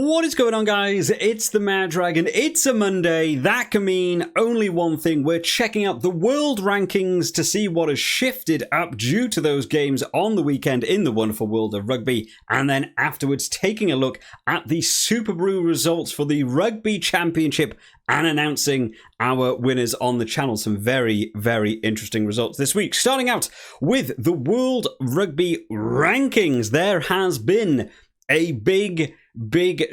What is going on, guys? It's the Mad Dragon. It's a Monday. That can mean only one thing. We're checking out the world rankings to see what has shifted up due to those games on the weekend in the wonderful world of rugby. And then afterwards, taking a look at the Superbru results for the Rugby Championship and announcing our winners on the channel. Some very, very interesting results this week. Starting out with the World Rugby Rankings. There has been a big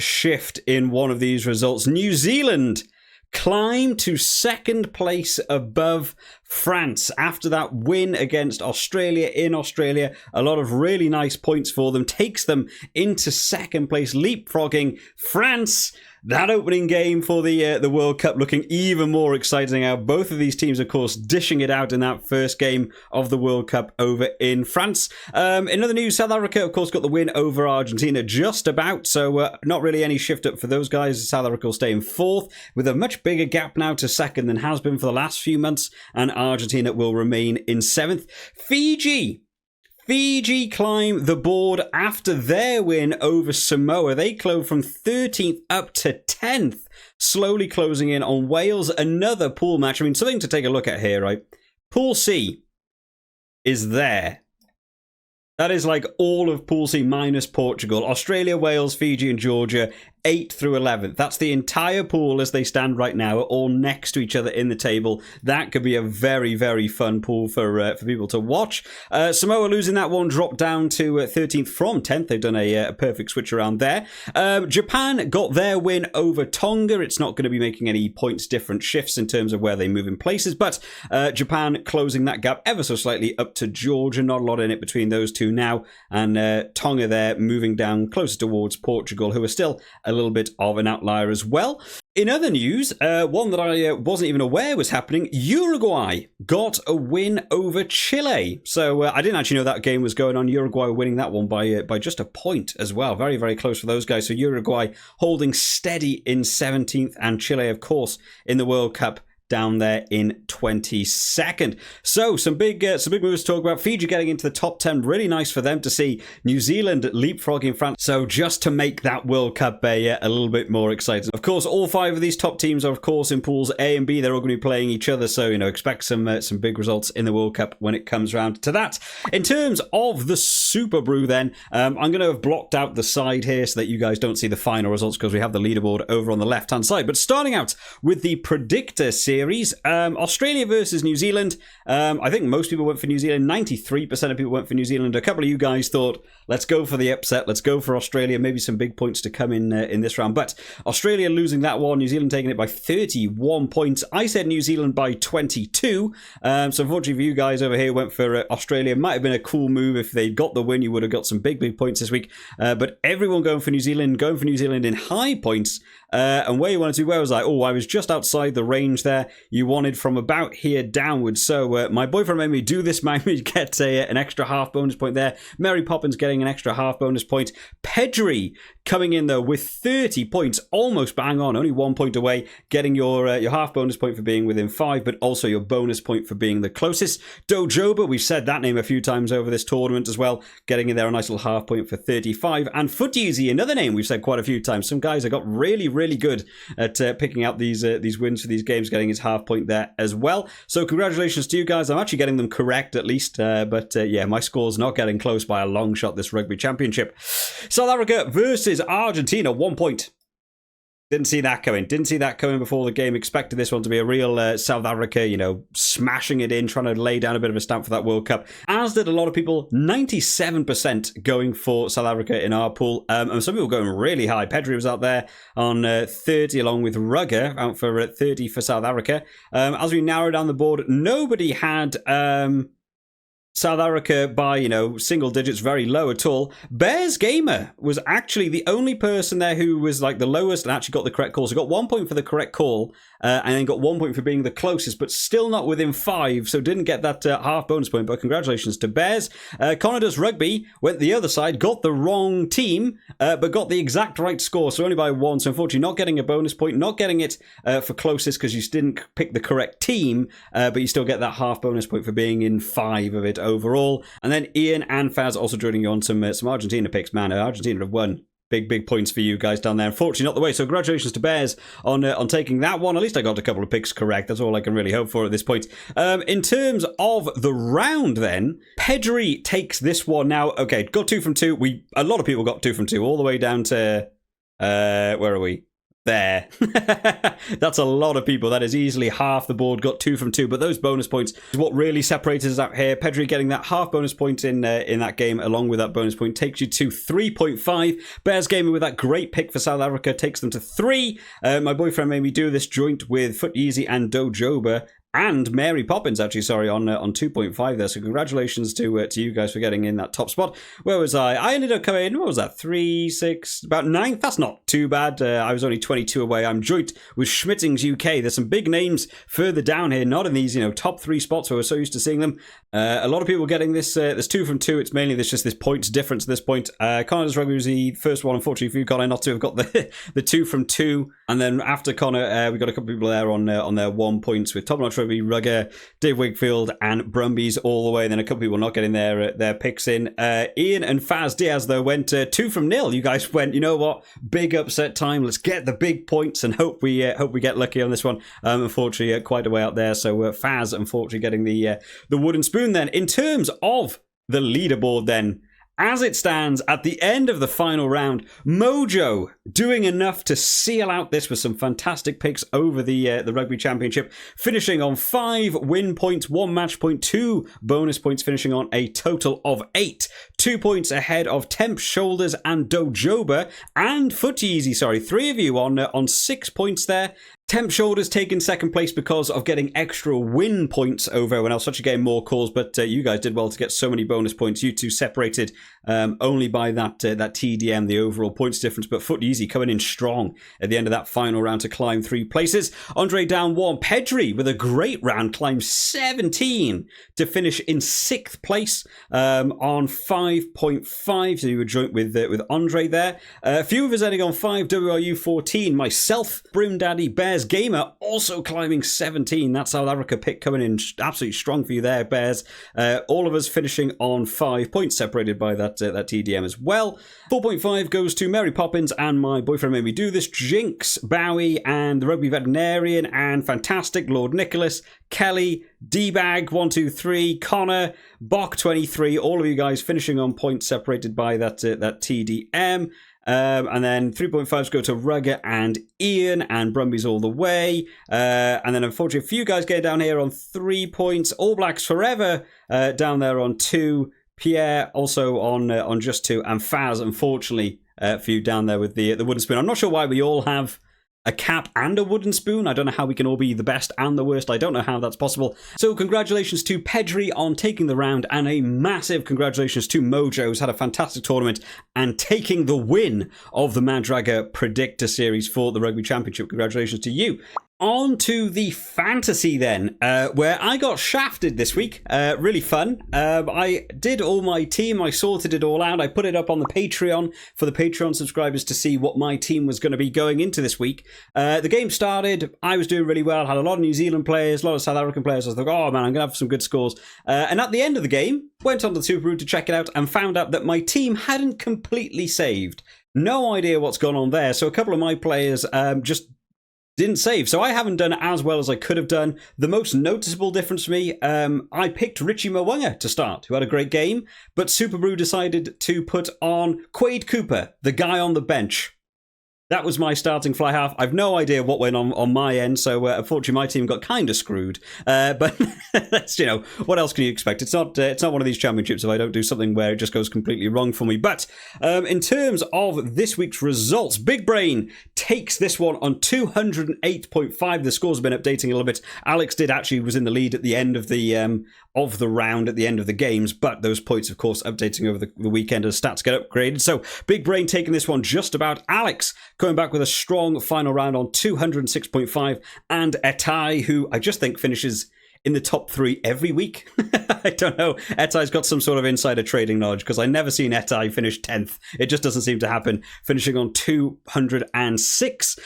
shift in one of these results. New Zealand climbed to second place above France after that win against Australia in Australia. A lot of really nice points for them. Takes them into second place, leapfrogging France. That opening game for the World Cup looking even more exciting now. Both of these teams, of course, dishing it out in that first game of the World Cup over in France. In other news, South Africa, of course, got the win over Argentina just about. So not really any shift up for those guys. South Africa will stay in fourth with a much bigger gap now to second than has been for the last few months. And Argentina will remain in seventh. Fiji climb the board after their win over Samoa. They clove from 13th up to 10th, slowly closing in on Wales. Another pool match. I mean, something to take a look at here, right? Pool C is there. That is like all of Pool C minus Portugal. Australia, Wales, Fiji and Georgia, 8th through 11th. That's the entire pool as they stand right now, all next to each other in the table. That could be a very, very fun pool for people to watch. Samoa losing that one, dropped down to 13th from 10th. They've done a perfect switch around there. Japan got their win over Tonga. It's not going to be making any points different shifts in terms of where they move in places, but Japan closing that gap ever so slightly up to Georgia. Not a lot in it between those two now, and Tonga there moving down closer towards Portugal, who are still a little bit of an outlier as well. In other news, one that I wasn't even aware was happening, Uruguay got a win over Chile. So I didn't actually know that game was going on. Uruguay winning that one by just a point as well. Very, very close for those guys. So Uruguay holding steady in 17th, and Chile, of course, in the World Cup down there in 22nd. So some big moves to talk about. Fiji getting into the top 10. Really nice for them to see. New Zealand leapfrogging France. So just to make that World Cup a little bit more exciting. Of course, all five of these top teams are, of course, in pools A and B. They're all going to be playing each other. So, expect some big results in the World Cup when it comes around to that. In terms of the Superbru then, I'm going to have blocked out the side here so that you guys don't see the final results because we have the leaderboard over on the left-hand side. But starting out with the Predictor series, Australia versus New Zealand. I think most people went for New Zealand. 93% of people went for New Zealand. A couple of you guys thought, let's go for the upset. Let's go for Australia. Maybe some big points to come in this round. But Australia losing that one. New Zealand taking it by 31 points. I said New Zealand by 22. So unfortunately for you guys over here, went for Australia. Might have been a cool move if they'd got the win. You would have got some big points this week. But everyone going for New Zealand in high points. And where you wanted to be, where was I? Oh, I was just outside the range there. You wanted from about here downwards. So my boyfriend made me do this, made me get an extra half bonus point there. Mary Poppins getting an extra half bonus point. Pedri coming in though with 30 points, almost bang on, only 1 point away, getting your half bonus point for being within 5, but also your bonus point for being the closest. Dojoba, we've said that name a few times over this tournament as well, getting in there a nice little half point for 35. And Footeasy, another name we've said quite a few times. Some guys have got really good at picking out these wins for these games, getting his half point there as well. So congratulations to you guys. I'm actually getting them correct at least, but yeah, my score's not getting close by a long shot this Rugby Championship. South Africa versus Argentina, 1 point. Didn't see that coming before the game. Expected this one to be a real South Africa, smashing it in, trying to lay down a bit of a stamp for that World Cup. As did a lot of people, 97% going for South Africa in our pool. And some people going really high. Pedri was out there on 30 along with Rugger, out for 30 for South Africa. As we narrow down the board, nobody had South Africa by, single digits, very low at all. Bears Gamer was actually the only person there who was like the lowest and actually got the correct call. So got 1 point for the correct call and then got 1 point for being the closest, but still not within 5. So didn't get that half bonus point, but congratulations to Bears. Connor Does Rugby went the other side, got the wrong team, but got the exact right score. So only by 1. So unfortunately not getting a bonus point, not getting it for closest because you didn't pick the correct team, but you still get that half bonus point for being in 5 of it overall. And then Ian and Faz also joining you on some Argentina picks. Man, Argentina have won big points for you guys down there. Unfortunately, not the way. So congratulations to Bears on taking that one. At least I got a couple of picks correct. That's all I can really hope for at this point. In terms of the round then, Pedri takes this one now. Okay, got 2 from 2. A lot of people got 2 from 2 all the way down to, where are we? There. That's a lot of people. That is easily half the board got 2 from 2. But those bonus points is what really separates us out here. Pedri getting that half bonus point in that game, along with that bonus point, takes you to 3.5. Bears Gaming with that great pick for South Africa takes them to 3. My boyfriend made me do this joint with Foot Easy and Dojoba. And Mary Poppins, actually, sorry, on 2.5 there. So congratulations to you guys for getting in that top spot. Where was I? I ended up coming in, what was that, 3, 6, about 9th? That's not too bad. I was only 22 away. I'm joint with Schmittings UK. There's some big names further down here, not in these, top 3 spots where we're so used to seeing them. A lot of people getting this. There's 2 from 2. It's mainly there's just this points difference at this point. Connor's Rugby was the first one, unfortunately, for you, Connor, not to have got the 2 from 2. And then after Connor, we got a couple of people there on their 1 points with Top Notch Rugby, Rugger, Dave Wigfield, and Brumbies all the way. And then a couple of people not getting their picks in. Ian and Faz Diaz, though, went 2 from 0. You guys went, you know what? Big upset time. Let's get the big points and hope we get lucky on this one. Unfortunately, quite a way out there. So Faz, unfortunately, getting the wooden spoon then. In terms of the leaderboard then, as it stands at the end of the final round, Mojo doing enough to seal out this with some fantastic picks over the Rugby Championship, finishing on 5 win points, 1 match point, 2 bonus points, finishing on a total of 8. 2 points ahead of Temp Shoulders and Dojoba and Foot Easy. Sorry, 3 of you on 6 points there. Temp Shoulders taking second place because of getting extra win points over everyone else. Such a game, more calls, but you guys did well to get so many bonus points. You two separated only by that TDM, the overall points difference. But Foot Easy coming in strong at the end of that final round to climb 3 places. Andre down 1. Pedri with a great round climbs 17 to finish in 6th place on 5.5. So you were joint with Andre there. A few of us ending on 5. WRU 14. Myself, Brim Daddy, Bears Gamer also climbing 17. That South Africa pick coming in absolutely strong for you there, Bears. All of us finishing on 5 points, separated by that TDM as well. 4.5 goes to Mary Poppins and my boyfriend made me do this, Jinx, Bowie, and the Rugby Veterinarian, and Fantastic, Lord Nicholas, Kelly, D-Bag, 1, 2, 3, Connor, Bok 23. All of you guys finishing on points, separated by that TDM. And then 3.5s go to Rugger and Ian and Brumbies all the way. And then unfortunately a few guys get down here on 3 points. All Blacks Forever down there on 2. Pierre also on just 2. And Faz, unfortunately, for you down there with the wooden spoon. I'm not sure why we all have a cap and a wooden spoon. I don't know how we can all be the best and the worst. I don't know how that's possible. So congratulations to Pedri on taking the round, and a massive congratulations to Mojo, who's had a fantastic tournament and taking the win of the Madraga Predictor series for the Rugby Championship. Congratulations to you. On to the fantasy then, where I got shafted this week. Really fun. I did all my team. I sorted it all out. I put it up on the Patreon for the Patreon subscribers to see what my team was going to be going into this week. The game started. I was doing really well. Had a lot of New Zealand players, a lot of South African players. I was like, oh man, I'm going to have some good scores. And at the end of the game, went on to Superbru to check it out and found out that my team hadn't completely saved. No idea what's gone on there. So a couple of my players just didn't save, so I haven't done as well as I could have done. The most noticeable difference for me, I picked Richie Mwanga to start, who had a great game, but Superbru decided to put on Quade Cooper, the guy on the bench. That was my starting fly half. I've no idea what went on my end, so unfortunately my team got kind of screwed. But that's, what else can you expect? It's not one of these championships if I don't do something where it just goes completely wrong for me. But in terms of this week's results, Big Brain takes this one on 208.5. The scores have been updating a little bit. Alex was in the lead at the end of the round, at the end of the games, but those points, of course, updating over the weekend as stats get upgraded. So Big Brain taking this one just about. Alex coming back with a strong final round on 206.5, and Etai, who I just think finishes in the top 3 every week. I don't know. Etai's got some sort of insider trading knowledge, because I've never seen Etai finish 10th. It just doesn't seem to happen, finishing on 206.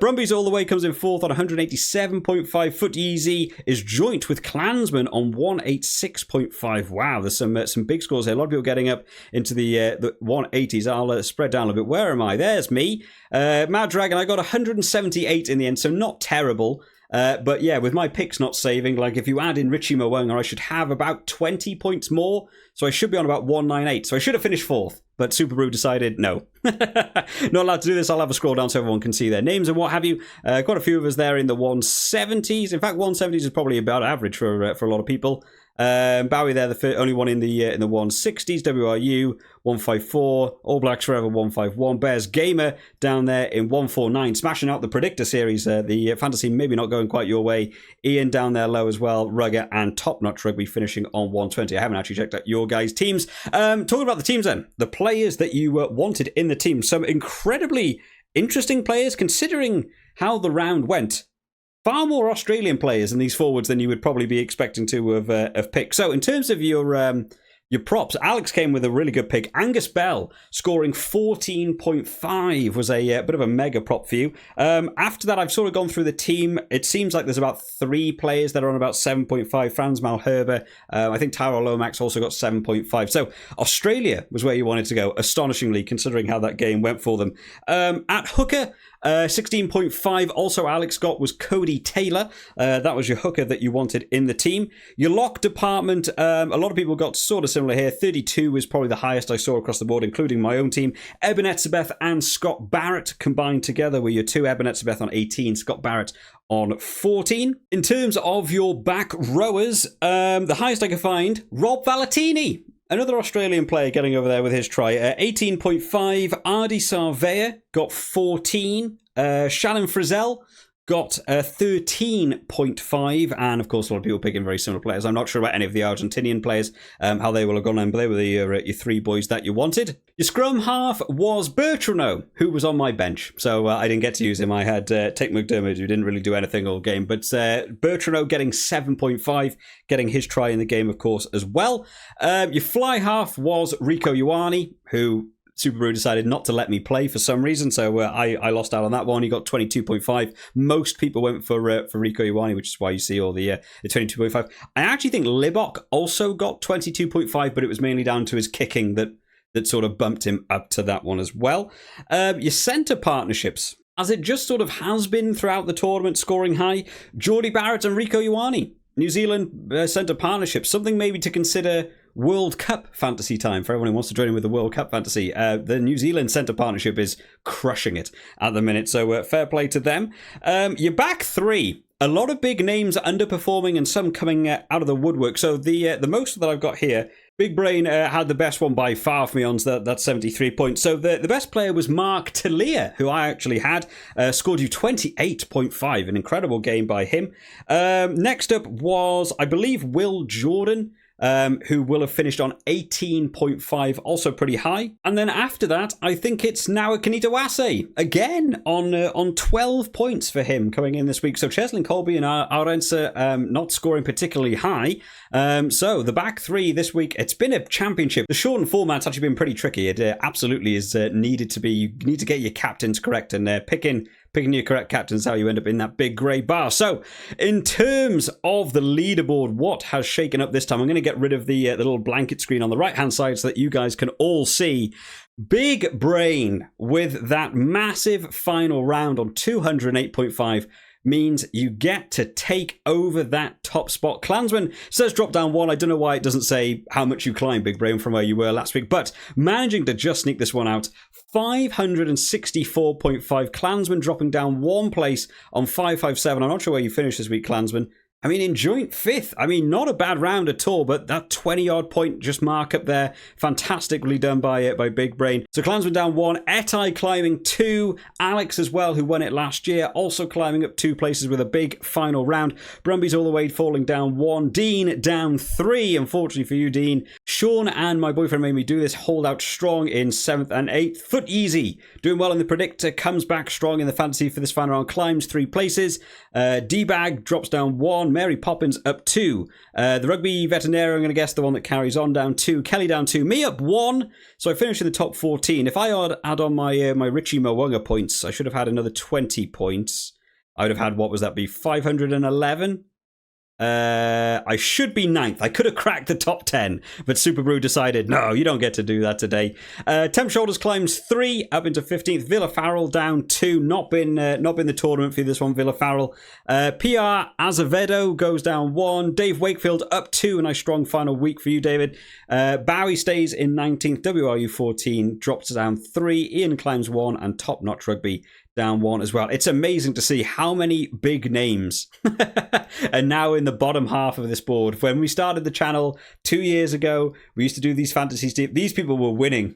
Brumbies all the way comes in 4th on 187.5. Foot Easy is joint with Klansman on 186.5. Wow, there's some big scores here. A lot of people getting up into the 180s. I'll spread down a bit. Where am I? There's me. Mad Dragon, I got 178 in the end, so not terrible. But yeah, with my picks not saving, like if you add in Richie Mwanga, I should have about 20 points more. So I should be on about 198. So I should have finished 4th. But Superbru decided no. Not allowed to do this. I'll have a scroll down so everyone can see their names and what have you. Quite a few of us there in the 170s. In fact, 170s is probably about average for a lot of people. Bowie there, the only one in the 160s. WRU 154. All Blacks Forever 151. Bears Gamer down there in 149, smashing out the Predictor series. The fantasy maybe not going quite your way. Ian down there low as well. Rugger and Top Notch Rugby finishing on 120. I haven't actually checked out your guys' teams. Talking about the teams then, the players that you wanted in the team. Some incredibly interesting players considering how the round went. Far more Australian players in these forwards than you would probably be expecting to have picked. So in terms of your props, Alex came with a really good pick. Angus Bell scoring 14.5 was a bit of a mega prop for you. After that, I've sort of gone through the team. It seems like there's about 3 players that are on about 7.5. Franz Malherbe. I think Tyrell Lomax also got 7.5. So Australia was where you wanted to go, astonishingly, considering how that game went for them. At hooker, 16.5. Also Alex got was Cody Taylor. That was your hooker that you wanted in the team. Your lock department, a lot of people got sort of similar here. 32 was probably the highest I saw across the board, including my own team. Eben Etzebeth and Scott Barrett combined together were your 2. Eben Etzebeth on 18, Scott Barrett on 14. In terms of your back rowers, the highest I could find, Rob Valentini. Another Australian player getting over there with his try. 18.5. Ardi Sarvea got 14. Shannon Frizzell got 13.5. And of course, a lot of people picking very similar players. I'm not sure about any of the Argentinian players, how they will have gone in, but they were your 3 boys that you wanted. Your scrum half was Bertrano, who was on my bench. So I didn't get to use him. I had Tate McDermott, who didn't really do anything all game. But Bertrano getting 7.5, getting his try in the game, of course, as well. Your fly half was Rico Ioane, who Superbru decided not to let me play for some reason, so I lost out on that one. He got 22.5. Most people went for Rico Ioane, which is why you see all the 22.5. I actually think Libok also got 22.5, but it was mainly down to his kicking that sort of bumped him up to that one as well. Your centre partnerships, as it just sort of has been throughout the tournament, scoring high, Geordie Barrett and Rico Ioane. New Zealand centre partnership, something maybe to consider World Cup fantasy time for everyone who wants to join in with the World Cup fantasy. The New Zealand centre partnership is crushing it at the minute, so fair play to them. Your back 3, a lot of big names underperforming and some coming out of the woodwork. So the most that I've got here, Big Brain had the best one by far for me on that 73 points. So the best player was Mark Talia, who I actually had. Scored you 28.5, an incredible game by him. Next up was, I believe, Will Jordan, who will have finished on 18.5, also pretty high. And then after that, I think it's now Kanita Wase, again on 12 points for him coming in this week. So Cheslin Colby and Arensa not scoring particularly high. So the back 3 this week, it's been a championship. The shortened format's actually been pretty tricky. It absolutely is needed to be. You need to get your captains correct, and picking your correct captains how you end up in that big grey bar. So in terms of the leaderboard, what has shaken up this time? I'm going to get rid of the little blanket screen on the right hand side so that you guys can all see. Big Brain with that massive final round on 208.5 means you get to take over that top spot. Klansman says drop down 1. I don't know why it doesn't say how much you climb, Big Brain, from where you were last week, but managing to just sneak this one out. 564.5. Klansman dropping down 1 place on 557. I'm not sure where you finished this week, Klansman. I mean, in joint 5th. I mean, not a bad round at all, but that 20-odd point just mark up there. Fantastically done by Big Brain. So Klansman down 1. Etai climbing 2. Alex as well, who won it last year, also climbing up 2 places with a big final round. Brumbies all the way falling down 1. Dean down 3. Unfortunately for you, Dean. Sean and My Boyfriend Made Me Do This hold out strong in 7th and 8th. Foot Easy doing well in the Predictor. Comes back strong in the fantasy for this final round. Climbs 3 places. D-Bag drops down 1. 1. Mary Poppins up 2. The Rugby Veterinarian, I'm going to guess the one that carries on, down 2. Kelly down 2. Me up 1. So I finished in the top 14. If I add on my my Richie Mwanga points, I should have had another 20 points. I would have had, what was that be, 511? I should be 9th. I could have cracked the top 10, but Superbru decided, no, you don't get to do that today. Temp Shoulders climbs 3 up into 15th. Villa Farrell down 2. Not been the tournament for this one, Villa Farrell. PR Azevedo goes down 1. Dave Wakefield up 2. A nice strong final week for you, David. Bowie stays in 19th. WRU 14 drops down 3. Ian climbs 1, and Top Notch Rugby down 1 as well. It's amazing to see how many big names are now in the bottom half of this board. When we started the channel 2 years ago, we used to do these fantasies. These people were winning,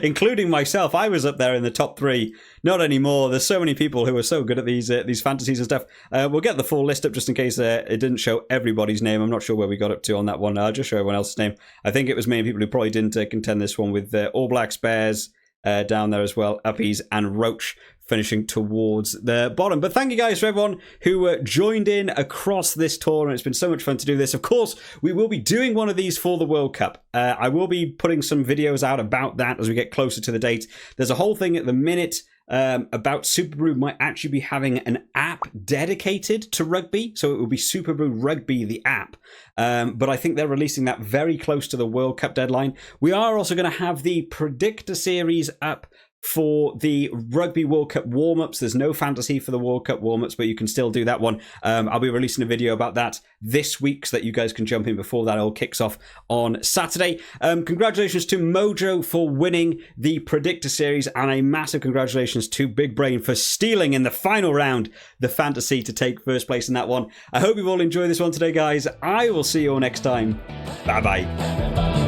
including myself. I was up there in the top 3. Not anymore. There's so many people who are so good at these fantasies and stuff. We'll get the full list up just in case it didn't show everybody's name. I'm not sure where we got up to on that one. I'll just show everyone else's name. I think it was mainly people who probably didn't contend this one, with All Blacks, Bears down there as well, Uppies and Roach finishing towards the bottom. But thank you guys for everyone who joined in across this tournament. It's been so much fun to do this. Of course, we will be doing one of these for the World Cup. I will be putting some videos out about that as we get closer to the date. There's a whole thing at the minute about Superbru might actually be having an app dedicated to rugby. So it will be Superbru Rugby, the app. But I think they're releasing that very close to the World Cup deadline. We are also going to have the Predictor series up for the Rugby World Cup warm-ups. There's no fantasy for the World Cup warm-ups, but you can still do that one. I'll be releasing a video about that this week so that you guys can jump in before that all kicks off on Saturday. Congratulations to Mojo for winning the Predictor series, and a massive congratulations to Big Brain for stealing in the final round the fantasy to take first place in that one. I hope you've all enjoyed this one today, guys. I will see you all next time. Bye-bye.